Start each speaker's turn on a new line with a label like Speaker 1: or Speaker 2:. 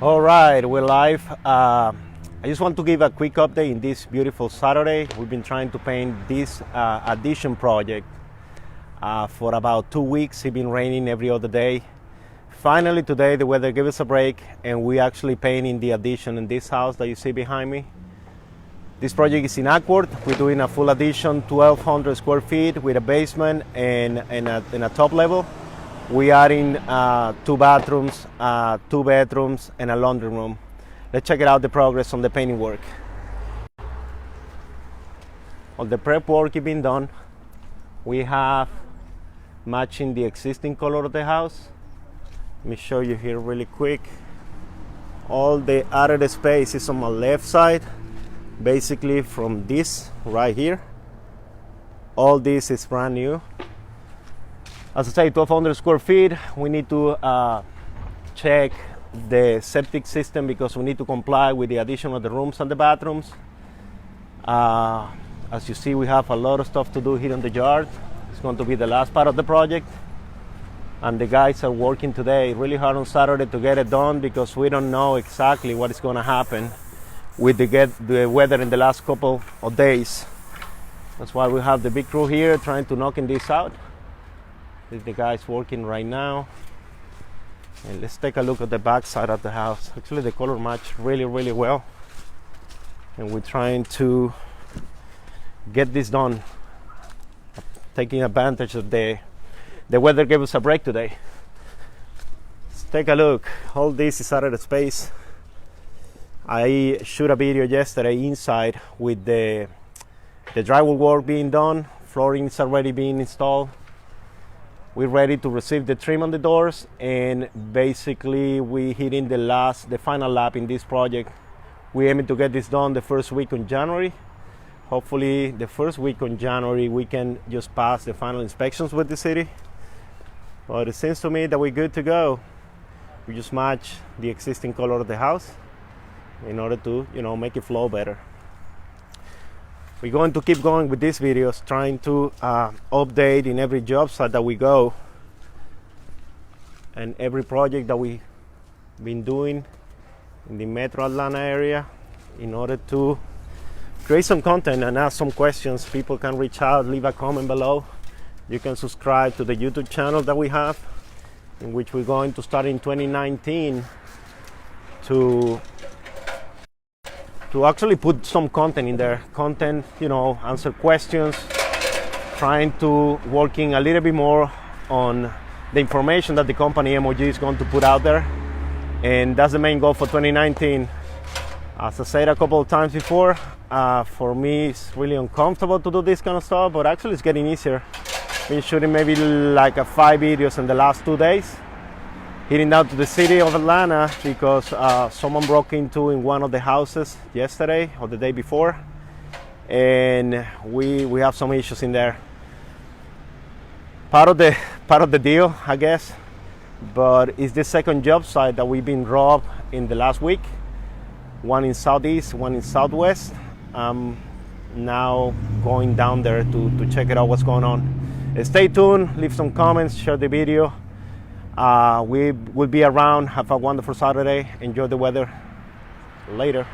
Speaker 1: All right, we're live. I just want to give a quick update in this beautiful Saturday. We've been trying to paint this addition project for about 2 weeks. It's been raining every other day. Finally today the weather gave us a break and we actually painting the addition in this house that you see behind me. This project is in Accord. We're doing a full addition, 1,200 square feet with a basement and a top level. We are in 2 bathrooms, 2 bedrooms, and a laundry room. Let's check it out, the progress on the painting work. All the prep work is being done. We have matching the existing color of the house. Let me show you here really quick. All the added space is on my left side, basically from this right here. All this is brand new. As I say, 1,200 square feet. We need to check the septic system because we need to comply with the addition of the rooms and the bathrooms. As you see, we have a lot of stuff to do here in the yard. It's going to be the last part of the project. And the guys are working today really hard on Saturday to get it done because we don't know exactly what is going to happen with the weather in the last couple of days. That's why we have the big crew here trying to knock this out. The guys working right now. And let's take a look at the back side of the house. Actually the color match really well, and we're trying to get this done, taking advantage of the weather gave us a break today. Let's take a look. All this is out of the space. I shot a video yesterday inside with the drywall work being done. Flooring is already being installed. We're ready to receive the trim on the doors, and basically we hitting the final lap in this project. We're aiming to get this done the first week in January. Hopefully the first week in January we can just pass the final inspections with the city. But it seems to me that we're good to go. We just match the existing color of the house in order to, make it flow better. We're going to keep going with these videos, trying to update in every job site that we go and every project that we've been doing in the Metro Atlanta area in order to create some content and ask some questions. People can reach out, leave a comment below. You can subscribe to the YouTube channel that we have, in which we're going to start in 2019 to actually put some content in there. Content, answer questions, trying to working a little bit more on the information that the company MOG is going to put out there. And that's the main goal for 2019. As I said a couple of times before, for me it's really uncomfortable to do this kind of stuff, but actually it's getting easier. Been shooting maybe like 5 videos in the last 2 days. Heading down to the city of Atlanta because someone broke into in one of the houses yesterday or the day before, and we have some issues in there. Part of the deal, I guess. But it's the second job site that we've been robbed in the last week. One in southeast, one in southwest. I'm now going down there to check it out what's going on. Stay tuned, leave some comments, share the video. We will be around. Have a wonderful Saturday. Enjoy the weather. Later.